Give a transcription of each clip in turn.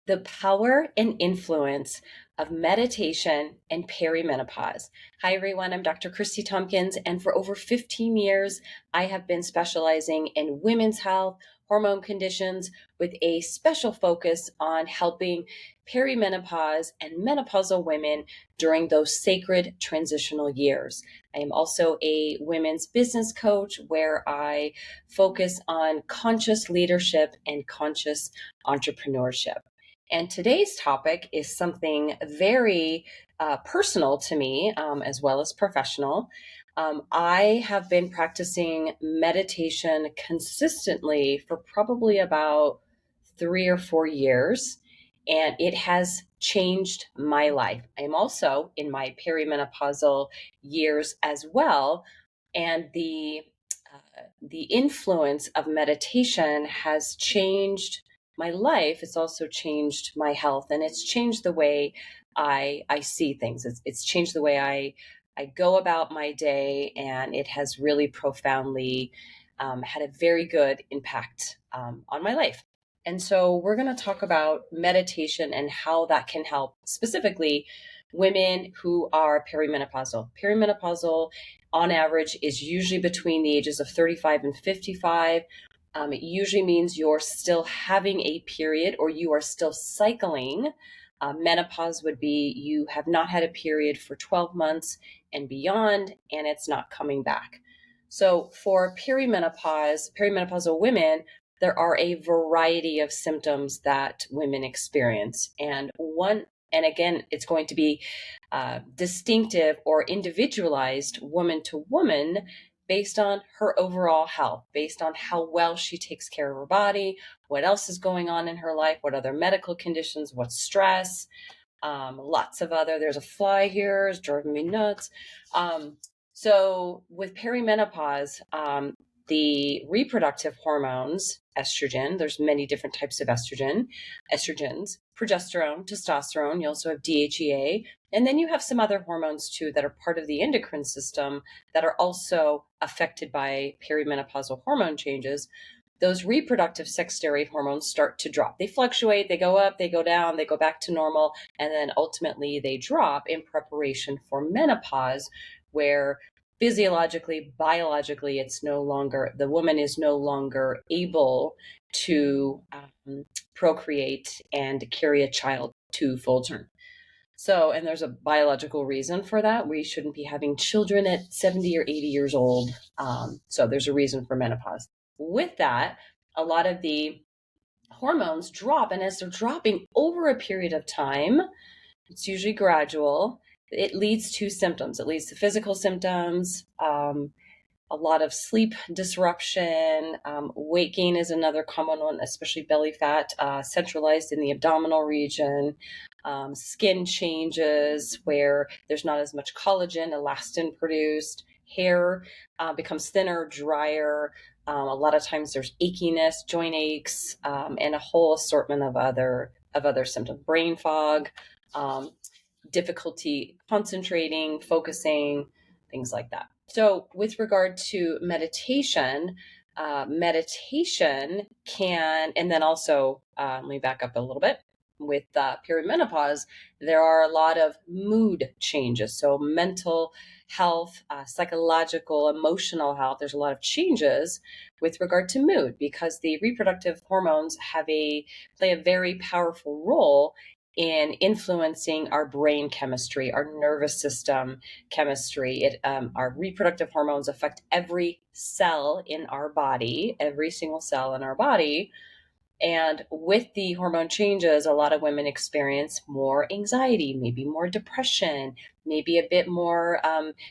The power and influence of meditation and perimenopause. Hi, everyone. I'm Dr. Kristi Tompkins, and for over 15 years, I have been specializing in women's health, hormone conditions, with a special focus on helping perimenopause and menopausal women during those sacred transitional years. I am also a women's business coach where I focus on conscious leadership and conscious entrepreneurship. And today's topic is something very personal to me, as well as professional. I have been practicing meditation consistently for probably about 3 or 4 years, and it has changed my life. I am also in my perimenopausal years as well, and the influence of meditation has changed my life. It's also changed my health, and it's changed the way I see things. It's changed the way I go about my day, and it has really profoundly had a very good impact on my life. And so we're going to talk about meditation and how that can help specifically women who are perimenopausal. Perimenopausal, on average, is usually between the ages of 35 and 55. It usually means you're still having a period or you are still cycling. Menopause would be you have not had a period for 12 months and beyond, and it's not coming back. So for perimenopausal women, there are a variety of symptoms that women experience. And again, it's going to be distinctive or individualized woman to woman based on her overall health, based on how well she takes care of her body, what else is going on in her life, what other medical conditions, what stress, lots of other. There's a fly here, it's driving me nuts. So with perimenopause, the reproductive hormones, estrogen, there's many different types of estrogens, progesterone, testosterone, you also have DHEA, and then you have some other hormones too that are part of the endocrine system that are also affected by perimenopausal hormone changes. Those reproductive sex steroid hormones start to drop. They fluctuate, they go up, they go down, they go back to normal, and then ultimately they drop in preparation for menopause, where physiologically, biologically, the woman is no longer able to procreate and carry a child to full term. So, and there's a biological reason for that. We shouldn't be having children at 70 or 80 years old. So there's a reason for menopause. With that, a lot of the hormones drop, and as they're dropping over a period of time, it's usually gradual, it leads to symptoms. It leads to physical symptoms, a lot of sleep disruption. Weight gain is another common one, especially belly fat, centralized in the abdominal region. Skin changes where there's not as much collagen, elastin produced. Hair becomes thinner, drier. A lot of times there's achiness, joint aches, and a whole assortment of other symptoms. Brain fog, difficulty concentrating, focusing, things like that. So with regard to meditation can, and then also, let me back up a little bit. With perimenopause, there are a lot of mood changes. So mental health, psychological, emotional health, there's a lot of changes with regard to mood because the reproductive hormones play a very powerful role in influencing our brain chemistry, our nervous system chemistry. Our reproductive hormones affect every cell in our body, every single cell in our body. And with the hormone changes, a lot of women experience more anxiety, maybe more depression, maybe a bit more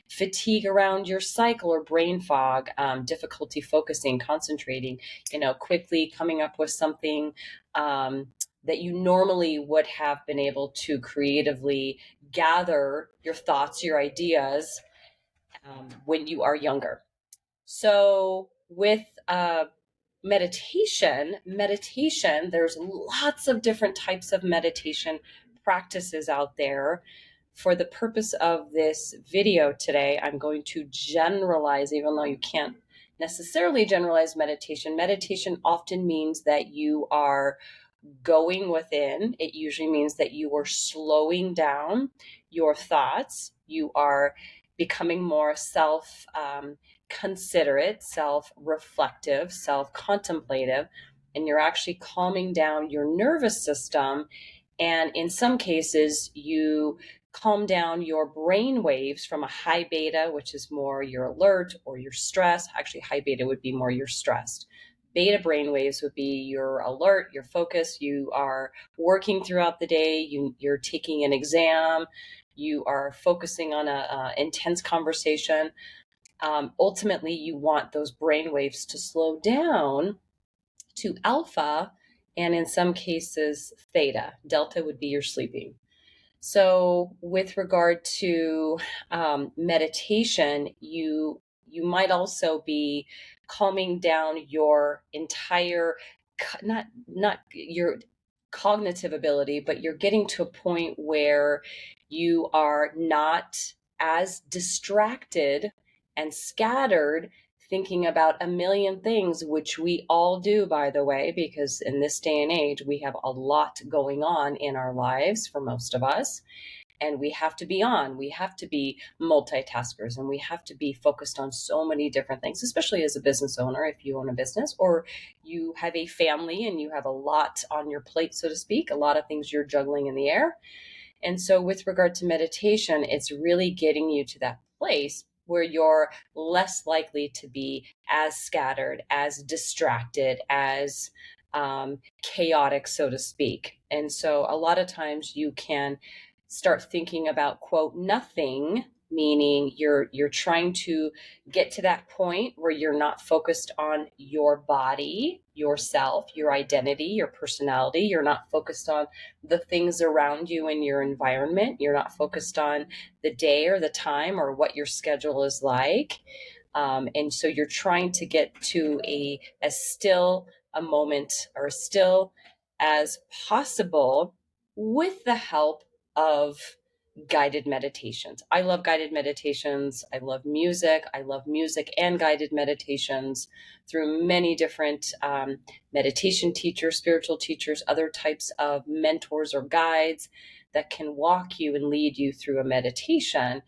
fatigue around your cycle or brain fog, difficulty focusing, concentrating, quickly coming up with something that you normally would have been able to creatively gather your thoughts, your ideas when you are younger. So with meditation, there's lots of different types of meditation practices out there. For the purpose of this video today, I'm going to generalize, even though you can't necessarily generalize meditation. Meditation often means that you are going within. It usually means that you are slowing down your thoughts. You are becoming more self-considerate, self-reflective, self-contemplative, and you're actually calming down your nervous system. And in some cases, you calm down your brain waves from a high beta, which is more your alert or your stress. Actually, high beta would be more your stressed. Beta brain waves would be your alert, your focus. You are working throughout the day. You're taking an exam. You are focusing on a intense conversation. Ultimately, you want those brain waves to slow down to alpha, and in some cases, theta. Delta would be your sleeping. So with regard to meditation, you might also be calming down your entire, not your cognitive ability, but you're getting to a point where you are not as distracted and scattered thinking about a million things, which we all do, by the way, because in this day and age, we have a lot going on in our lives for most of us. And we have to be on, we have to be multitaskers, and we have to be focused on so many different things, especially as a business owner. If you own a business or you have a family and you have a lot on your plate, so to speak, a lot of things you're juggling in the air. And so with regard to meditation, it's really getting you to that place where you're less likely to be as scattered, as distracted, as chaotic, so to speak. And so a lot of times you can start thinking about, quote, nothing, meaning you're trying to get to that point where you're not focused on your body, yourself, your identity, your personality. You're not focused on the things around you in your environment. You're not focused on the day or the time or what your schedule is like. And so you're trying to get to as still a moment or still as possible with the help of guided meditations. I love guided meditations. I love music. I love music and guided meditations through many different meditation teachers, spiritual teachers, other types of mentors or guides that can walk you and lead you through a meditation.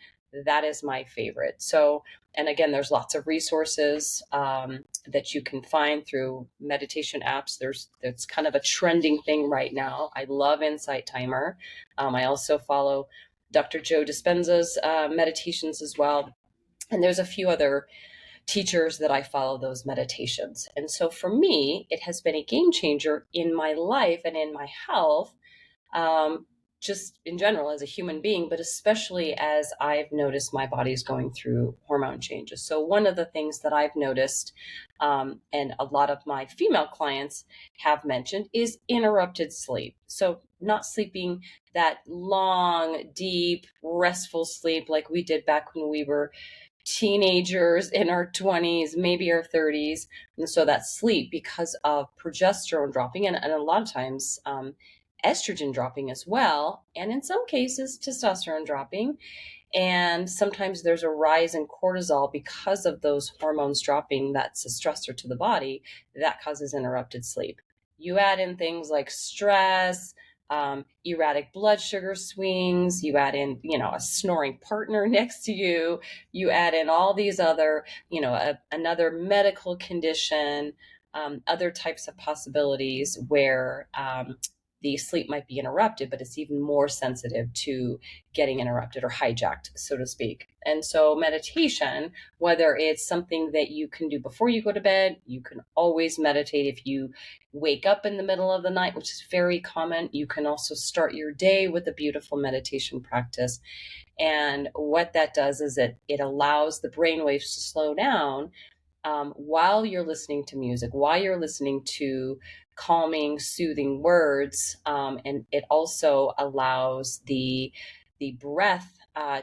That is my favorite. So, and again, there's lots of resources that you can find through meditation apps. It's kind of a trending thing right now. I love Insight Timer. I also follow Dr. Joe Dispenza's meditations as well. And there's a few other teachers that I follow those meditations. And so for me, it has been a game changer in my life and in my health, just in general as a human being, but especially as I've noticed my body's going through hormone changes. So one of the things that I've noticed, and a lot of my female clients have mentioned, is interrupted sleep. So not sleeping that long, deep, restful sleep like we did back when we were teenagers in our 20s, maybe our 30s. And so that sleep, because of progesterone dropping, and a lot of times estrogen dropping as well, and in some cases testosterone dropping, and sometimes there's a rise in cortisol because of those hormones dropping. That's a stressor to the body that causes interrupted sleep. You add in things like stress, erratic blood sugar swings, you add in, a snoring partner next to you, you add in all these other, another medical condition, other types of possibilities where the sleep might be interrupted, but it's even more sensitive to getting interrupted or hijacked, so to speak. And so meditation, whether it's something that you can do before you go to bed, you can always meditate if you wake up in the middle of the night, which is very common. You can also start your day with a beautiful meditation practice. And what that does is it allows the brain waves to slow down while you're listening to music, while you're listening to calming, soothing words. And it also allows the breath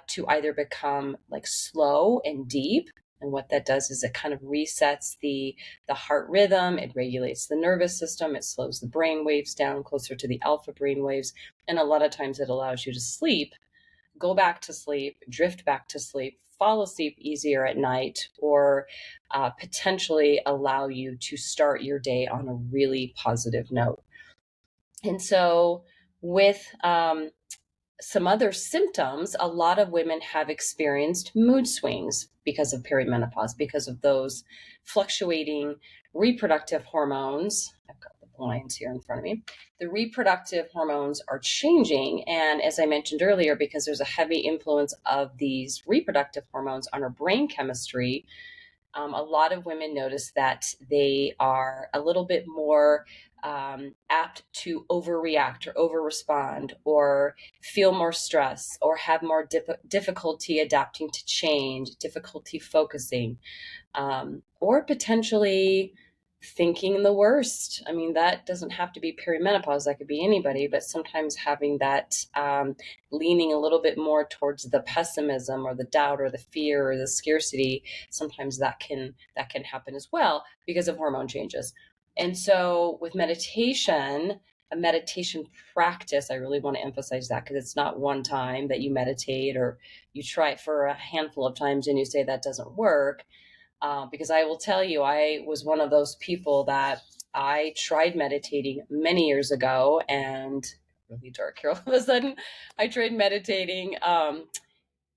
to either become like slow and deep. And what that does is it kind of resets the heart rhythm. It regulates the nervous system. It slows the brain waves down closer to the alpha brain waves. And a lot of times it allows you to sleep, go back to sleep, drift back to sleep, fall asleep easier at night, or potentially allow you to start your day on a really positive note. And so with some other symptoms, a lot of women have experienced mood swings because of perimenopause, because of those fluctuating reproductive hormones. I've got the lines here in front of me. The reproductive hormones are changing. And as I mentioned earlier, because there's a heavy influence of these reproductive hormones on our brain chemistry, a lot of women notice that they are a little bit more apt to overreact or overrespond or feel more stress or have more difficulty adapting to change, difficulty focusing, or potentially thinking the worst. I mean, that doesn't have to be perimenopause, that could be anybody, but sometimes having that leaning a little bit more towards the pessimism or the doubt or the fear or the scarcity, sometimes that can happen as well because of hormone changes. And so with meditation, a meditation practice, I really want to emphasize that, because it's not one time that you meditate or you try it for a handful of times and you say that doesn't work. Because I will tell you, I was one of those people that I tried meditating many years ago, and really dark here all of a sudden. I tried meditating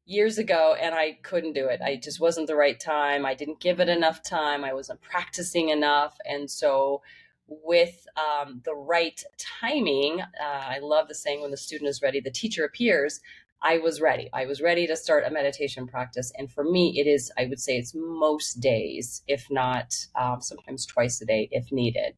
years ago and I couldn't do it. I just wasn't the right time. I didn't give it enough time. I wasn't practicing enough. And so with the right timing, I love the saying, when the student is ready, the teacher appears. I was ready. I was ready to start a meditation practice. And for me, it is, I would say it's most days, if not sometimes twice a day if needed.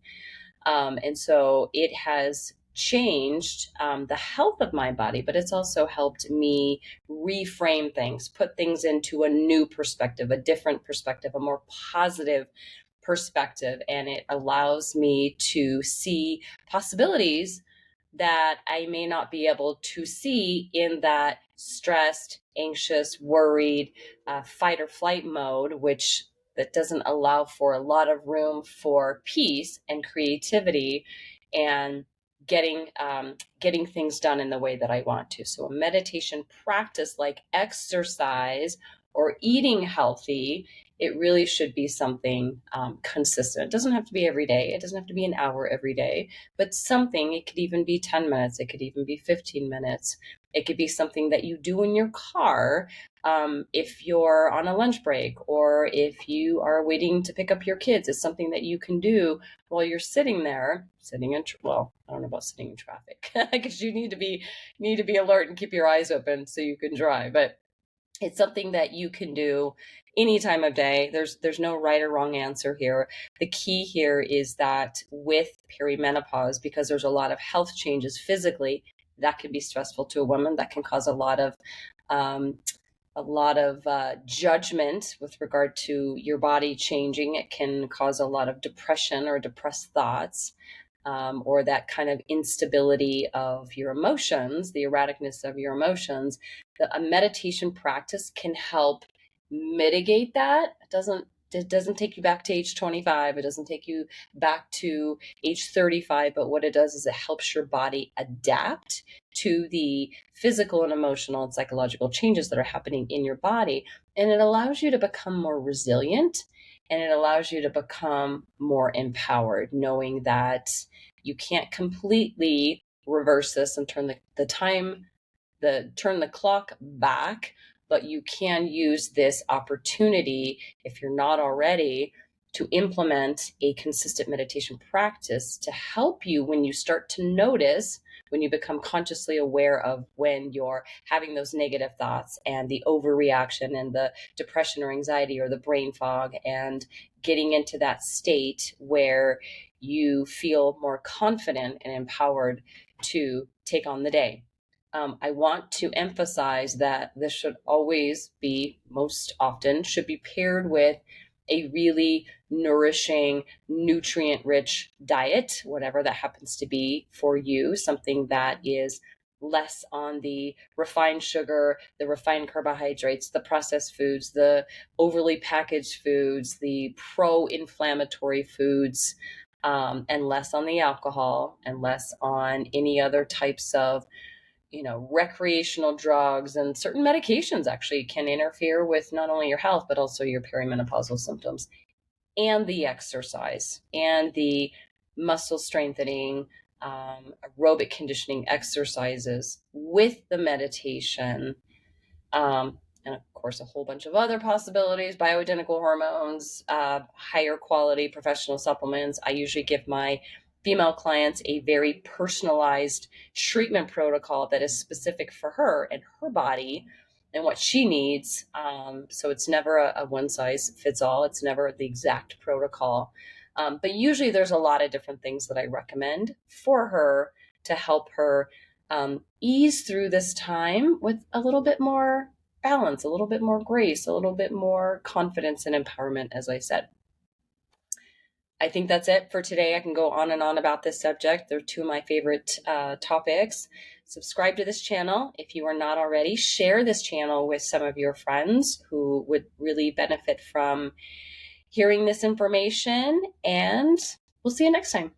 And so it has changed the health of my body, but it's also helped me reframe things, put things into a new perspective, a different perspective, a more positive perspective. And it allows me to see possibilities that I may not be able to see in that stressed, anxious, worried, fight or flight mode, which that doesn't allow for a lot of room for peace and creativity and getting things done in the way that I want to. So a meditation practice like exercise or eating healthy, it really should be something consistent. It doesn't have to be every day. It doesn't have to be an hour every day, but something. It could even be 10 minutes. It could even be 15 minutes. It could be something that you do in your car if you're on a lunch break, or if you are waiting to pick up your kids. It's something that you can do while you're sitting there, well, I don't know about sitting in traffic, because you need to be alert and keep your eyes open so you can drive. But it's something that you can do any time of day. There's no right or wrong answer here. The key here is that with perimenopause, because there's a lot of health changes physically, that can be stressful to a woman. That can cause a lot of judgment with regard to your body changing. It can cause a lot of depression or depressed thoughts, or that kind of instability of your emotions, the erraticness of your emotions. A meditation practice can help mitigate that. It doesn't take you back to age 25. It doesn't take you back to age 35. But what it does is it helps your body adapt to the physical and emotional and psychological changes that are happening in your body. And it allows you to become more resilient, and it allows you to become more empowered, knowing that you can't completely reverse this and turn the clock back, but you can use this opportunity, if you're not already, to implement a consistent meditation practice to help you when you start to notice, when you become consciously aware of when you're having those negative thoughts and the overreaction and the depression or anxiety or the brain fog, and getting into that state where you feel more confident and empowered to take on the day. I want to emphasize that this should always be, most often, should be paired with a really nourishing, nutrient-rich diet, whatever that happens to be for you, something that is less on the refined sugar, the refined carbohydrates, the processed foods, the overly packaged foods, the pro-inflammatory foods, and less on the alcohol, and less on any other types of recreational drugs. And certain medications actually can interfere with not only your health, but also your perimenopausal symptoms. And the exercise and the muscle strengthening aerobic conditioning exercises with the meditation, and of course, a whole bunch of other possibilities, bioidentical hormones, higher quality professional supplements. I usually give my female clients a very personalized treatment protocol that is specific for her and her body and what she needs. So it's never a one size fits all. It's never the exact protocol. But usually there's a lot of different things that I recommend for her to help her ease through this time with a little bit more balance, a little bit more grace, a little bit more confidence and empowerment, as I said. I think that's it for today. I can go on and on about this subject. They're two of my favorite topics. Subscribe to this channel if you are not already. Share this channel with some of your friends who would really benefit from hearing this information. And we'll see you next time.